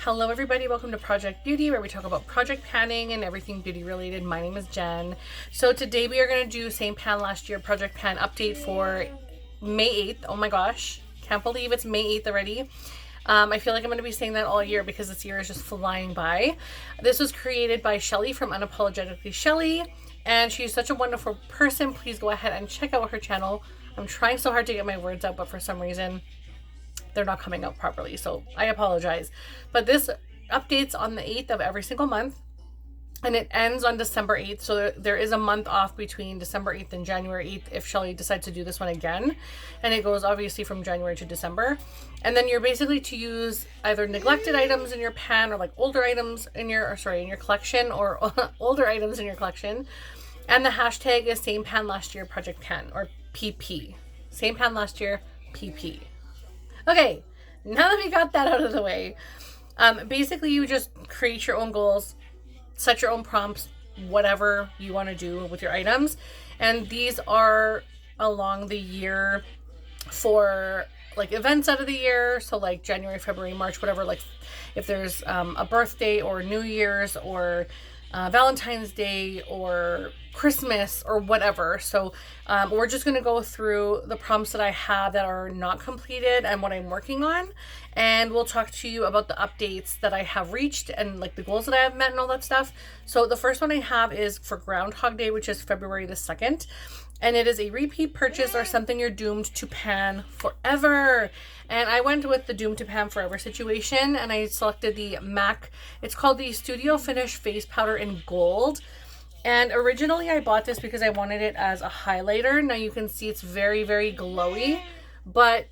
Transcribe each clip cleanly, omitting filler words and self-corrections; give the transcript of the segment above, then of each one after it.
Hello everybody, welcome to Project Beauty, where we talk about project panning and everything beauty related. My name is Jen. So today we are going to do same pan last year project pan update for May 8th. Oh my gosh, can't believe it's May 8th already. I feel like I'm going to be saying that all year because this year is just flying by. This was created by Shelly from Unapologetically Shelly, and she's such a wonderful person. Please go ahead and check out her channel. I'm trying so hard to get my words out, but for some reason they're not coming out properly, so I apologize. But this updates on the 8th of every single month, and it ends on December 8th, so there is a month off between December 8th and January 8th if Shelly decides to do this one again, and it goes obviously from January to December. And then you're basically to use either neglected items in your pan, or like older items in your collection, or older items in your collection. And the hashtag is same pan last year project pan, or PP. Same pan last year PP. Okay, now that we got that out of the way, basically you just create your own goals, set your own prompts, whatever you want to do with your items. And these are along the year for like events out of the year. So like January, February, March, whatever, like if there's a birthday or New Year's or Valentine's Day or Christmas or whatever. So we're just going to go through the prompts that I have that are not completed and what I'm working on, and we'll talk to you about the updates that I have reached and like the goals that I have met and all that stuff. So the first one I have is for Groundhog Day, which is February the 2nd. And it is a repeat purchase or something you're doomed to pan forever. And I went with the doomed to pan forever situation, and I selected the MAC. It's called the Studio Finish Face Powder in Gold. And originally I bought this because I wanted it as a highlighter. Now you can see it's very, very glowy, but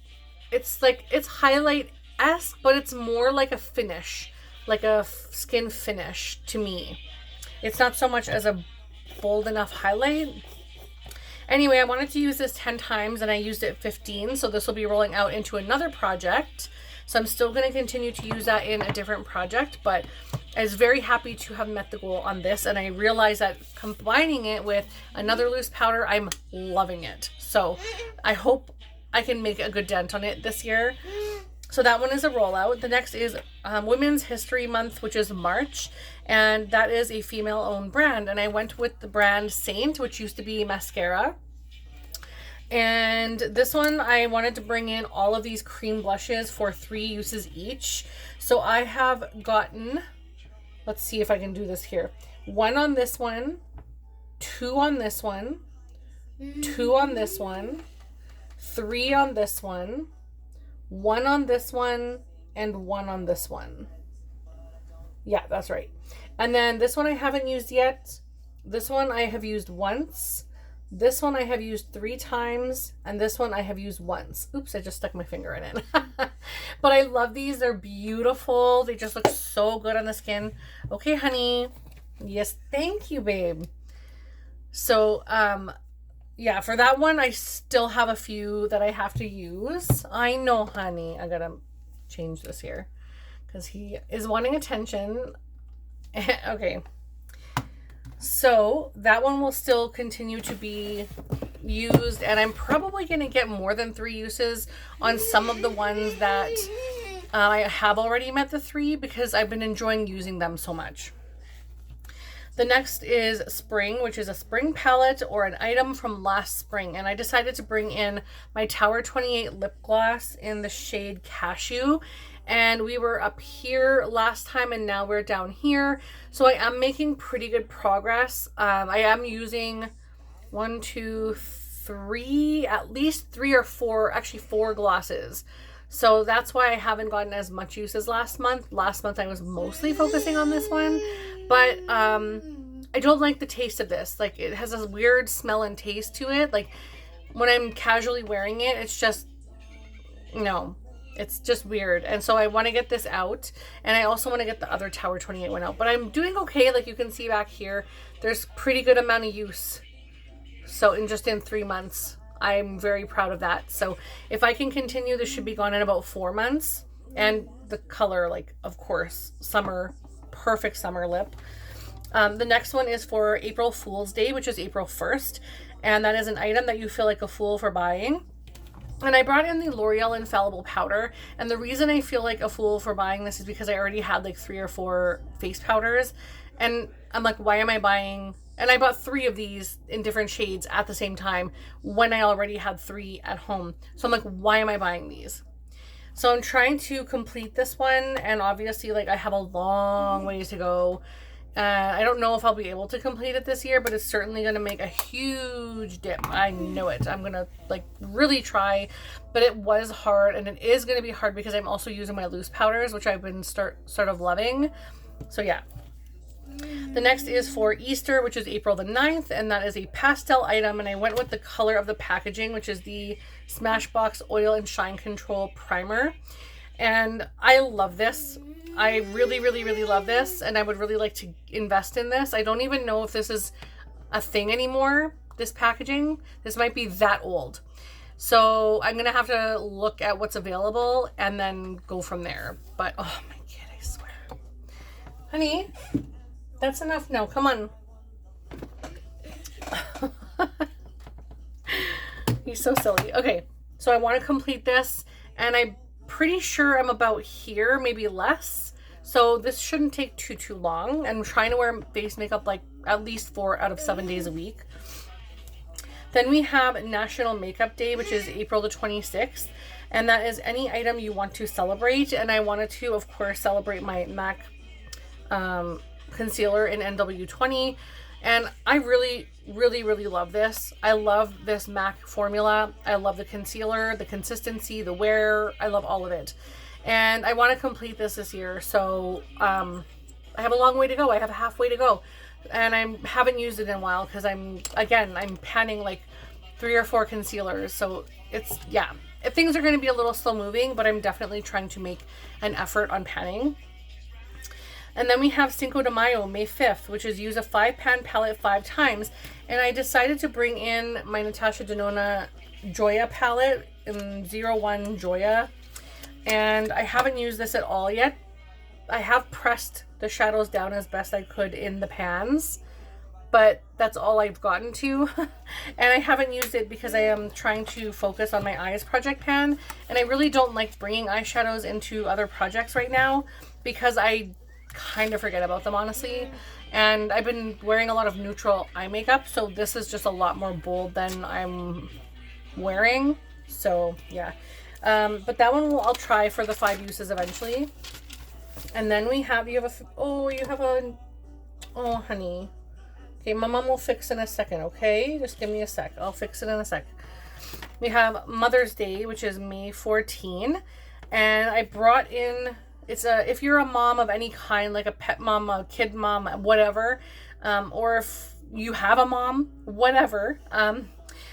it's like, it's highlight-esque, but it's more like a finish, like a skin finish to me. It's not so much as a bold enough highlight. Anyway, I wanted to use this 10 times and I used it 15. So this will be rolling out into another project. So I'm still going to continue to use that in a different project, but I was very happy to have met the goal on this. And I realized that combining it with another loose powder, I'm loving it. So I hope I can make a good dent on it this year. So that one is a rollout. The next is Women's History Month, which is March. And that is a female-owned brand. And I went with the brand Saint, which used to be mascara. And this one, I wanted to bring in all of these cream blushes for 3 uses each. So I have gotten, let's see if I can do this here. 1 on this one, 2 on this one, 2 on this one, 3 on this one, 1 on this one, and 1 on this one. Yeah, that's right. And then this one I haven't used yet. This one I have used once. This one I have used 3 times. And this one I have used once. Oops, I just stuck my finger in it. But I love these. They're beautiful. They just look so good on the skin. Okay, honey. Yes, thank you, babe. So, yeah, for that one, I still have a few that I have to use. I know, honey. I gotta change this here because he is wanting attention. Okay. So that one will still continue to be used, and I'm probably going to get more than 3 uses on some of the ones that I have already met the 3 because I've been enjoying using them so much. The next is Spring, which is a spring palette or an item from last spring. And I decided to bring in my Tower 28 lip gloss in the shade Cashew. And we were up here last time and now we're down here. So I am making pretty good progress. I am using 1, 2, 3, at least 3 or 4, actually 4 glosses. So that's why I haven't gotten as much use as last month. Last month I was mostly focusing on this one, but I don't like the taste of this. Like, it has a weird smell and taste to it. Like, when I'm casually wearing it, it's just, no, it's just weird. And so I want to get this out, and I also want to get the other Tower 28 one out. But I'm doing okay. Like, you can see back here, there's pretty good amount of use. So in 3 months, I'm very proud of that. So if I can continue, this should be gone in about 4 months. And the color, like, of course, summer, perfect summer lip. The next one is for April Fool's Day, which is April 1st. And that is an item that you feel like a fool for buying. And I brought in the L'Oreal Infallible Powder. And the reason I feel like a fool for buying this is because I already had like 3 or 4 face powders. And I'm like, why am I buying... And I bought 3 of these in different shades at the same time when I already had 3 at home. So I'm like, why am I buying these? So I'm trying to complete this one. And obviously, like, I have a long ways to go. I don't know if I'll be able to complete it this year, but it's certainly going to make a huge dip. I know it. I'm going to like really try, but it was hard, and it is going to be hard because I'm also using my loose powders, which I've been sort of loving. So yeah. The next is for Easter, which is April the 9th, and that is a pastel item, and I went with the color of the packaging, which is the Smashbox Oil and Shine Control Primer. And I love this. I really, really, really love this, and I would really like to invest in this. I don't even know if this is a thing anymore, this packaging. This might be that old. So I'm going to have to look at what's available and then go from there. But, oh my kid, I swear. Honey, that's enough now. Come on. He's so silly. Okay, so I want to complete this, and I'm pretty sure I'm about here, maybe less. So this shouldn't take too long. I'm trying to wear face makeup like at least 4 out of 7 days a week. Then we have National Makeup Day, which is April the 26th. And that is any item you want to celebrate. And I wanted to, of course, celebrate my MAC concealer in NW20. And I really, really, really love this. I love this MAC formula. I love the concealer, the consistency, the wear. I love all of it. And I want to complete this year. So I have a long way to go. I have halfway to go. And I haven't used it in a while because I'm panning like 3 or 4 concealers. So it's, yeah. Things are going to be a little slow moving, but I'm definitely trying to make an effort on panning. And then we have Cinco de Mayo, May 5th, which is use a 5-pan palette 5 times. And I decided to bring in my Natasha Denona Joya palette in 01 Joya. And I haven't used this at all yet. I have pressed the shadows down as best I could in the pans, but that's all I've gotten to. And I haven't used it because I am trying to focus on my eyes project pan. And I really don't like bringing eyeshadows into other projects right now because I kind of forget about them, honestly. And I've been wearing a lot of neutral eye makeup, so this is just a lot more bold than I'm wearing. So yeah. But that one I'll try for the 5 uses eventually. And then we have, oh honey. Okay, my mom will fix in a second, okay? Just give me a sec. I'll fix it in a sec. We have Mother's Day, which is May 14. And I brought in, if you're a mom of any kind, like a pet mom, a kid mom, whatever, or if you have a mom, whatever.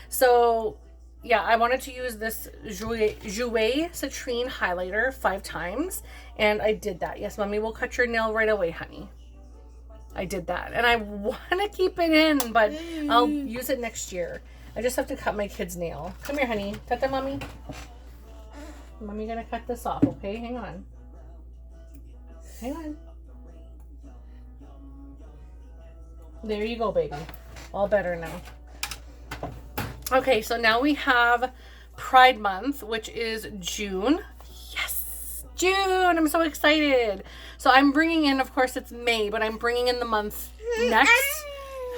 So yeah, I wanted to use this Jouer Citrine highlighter 5 times, and I did that. Yes, mommy will cut your nail right away, honey. I did that, and I want to keep it in, but I'll use it next year. I just have to cut my kid's nail. Come here, honey. Cut that, mommy. Mommy gonna cut this off, okay? Hang on. Hang on. There you go, baby. All better now. Okay, so now we have Pride Month, which is June. Yes, June! I'm so excited. So I'm bringing in, of course, it's May, but I'm bringing in the month next.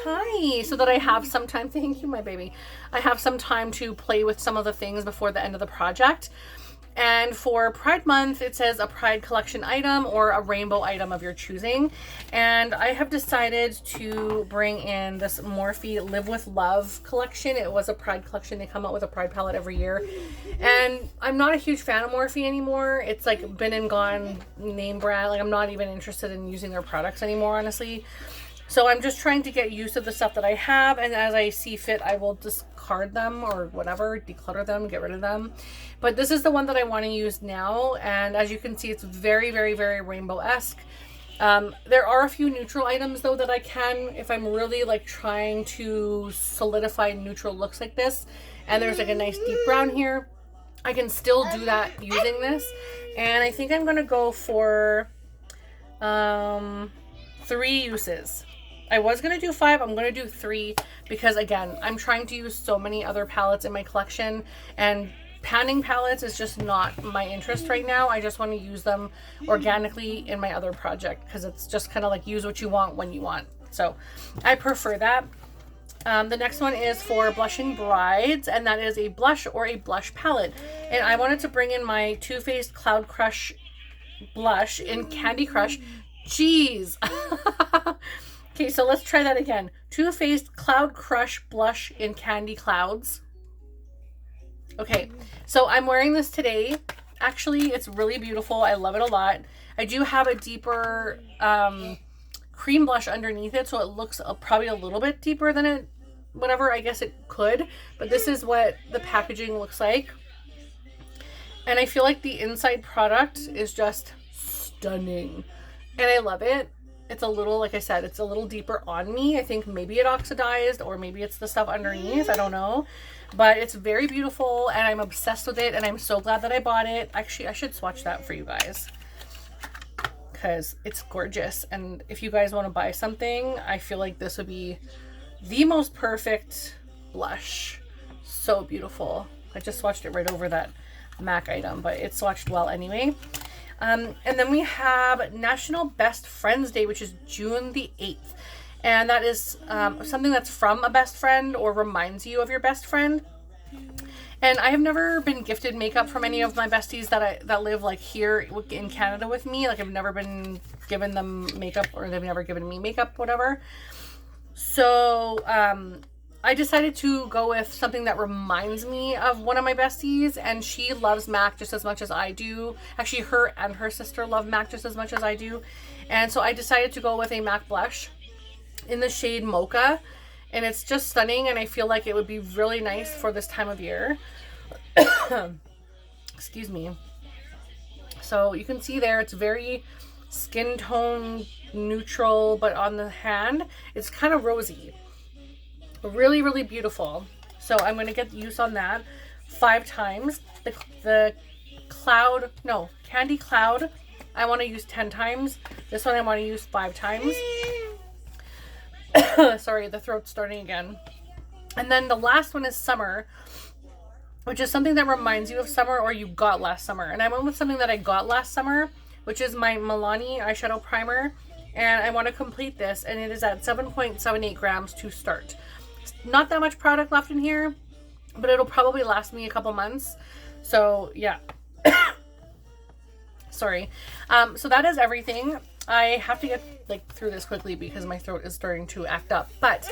Hi, so that I have some time. Thank you, my baby. I have some time to play with some of the things before the end of the project. And for Pride Month, it says a Pride collection item or a rainbow item of your choosing. And I have decided to bring in this Morphe Live With Love collection. It was a Pride collection. They come out with a Pride palette every year. And I'm not a huge fan of Morphe anymore. It's like been and gone name brand. Like I'm not even interested in using their products anymore, honestly. So I'm just trying to get used to the stuff that I have, and as I see fit, I will discard them or whatever, declutter them, get rid of them. But this is the one that I want to use now, and as you can see, it's very, very, very rainbow-esque. There are a few neutral items, though, that I can, if I'm really, like, trying to solidify neutral looks like this, and there's, like, a nice deep brown here, I can still do that using this. And I think I'm going to go for 3 uses. I was going to do 5. I'm going to do 3 because, again, I'm trying to use so many other palettes in my collection, and panning palettes is just not my interest right now. I just want to use them organically in my other project because it's just kind of like use what you want when you want. So I prefer that. The next one is for Blushing Brides, and that is a blush or a blush palette. And I wanted to bring in my Too Faced Cloud Crush blush in Candy Crush. Jeez. Okay, so let's try that again. Too Faced Cloud Crush blush in Candy Clouds. Okay, so I'm wearing this today. Actually, it's really beautiful. I love it a lot. I do have a deeper cream blush underneath it, so it looks probably a little bit deeper than it, whatever, I guess it could. But this is what the packaging looks like. And I feel like the inside product is just stunning. And I love it. It's a little, like I said, it's a little deeper on me. I think maybe it oxidized or maybe it's the stuff underneath. I don't know. But it's very beautiful and I'm obsessed with it and I'm so glad that I bought it. Actually, I should swatch that for you guys because it's gorgeous. And if you guys want to buy something, I feel like this would be the most perfect blush. So beautiful. I just swatched it right over that MAC item, but it swatched well anyway. And then we have National Best Friends Day, which is June the 8th. And that is something that's from a best friend or reminds you of your best friend. And I have never been gifted makeup from any of my besties that live like here in Canada with me. Like I've never been given them makeup or they've never given me makeup, whatever. So I decided to go with something that reminds me of one of my besties, and she loves MAC just as much as I do. Actually, her and her sister love MAC just as much as I do. And so I decided to go with a MAC blush in the shade Mocha, and it's just stunning, and I feel like it would be really nice for this time of year. Excuse me. So you can see there, it's very skin tone neutral, but on the hand, it's kind of rosy. Really, really beautiful. So I'm going to get use on that 5 times. The Candy Cloud, I want to use 10 times. This one I want to use 5 times. Sorry, the throat's starting again. And then the last one is Summer, which is something that reminds you of summer or you got last summer. And I went with something that I got last summer, which is my Milani eyeshadow primer. And I want to complete this, and it is at 7.78 grams to start. Not that much product left in here, but it'll probably last me a couple months. So yeah. Sorry. So that is everything. I have to get through this quickly because my throat is starting to act up. But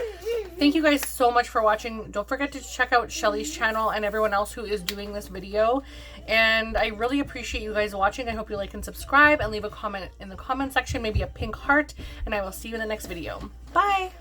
thank you guys so much for watching. Don't forget to check out Shelly's channel and everyone else who is doing this video. And I really appreciate you guys watching. I hope you like and subscribe and leave a comment in the comment section, maybe a pink heart. And I will see you in the next video. Bye!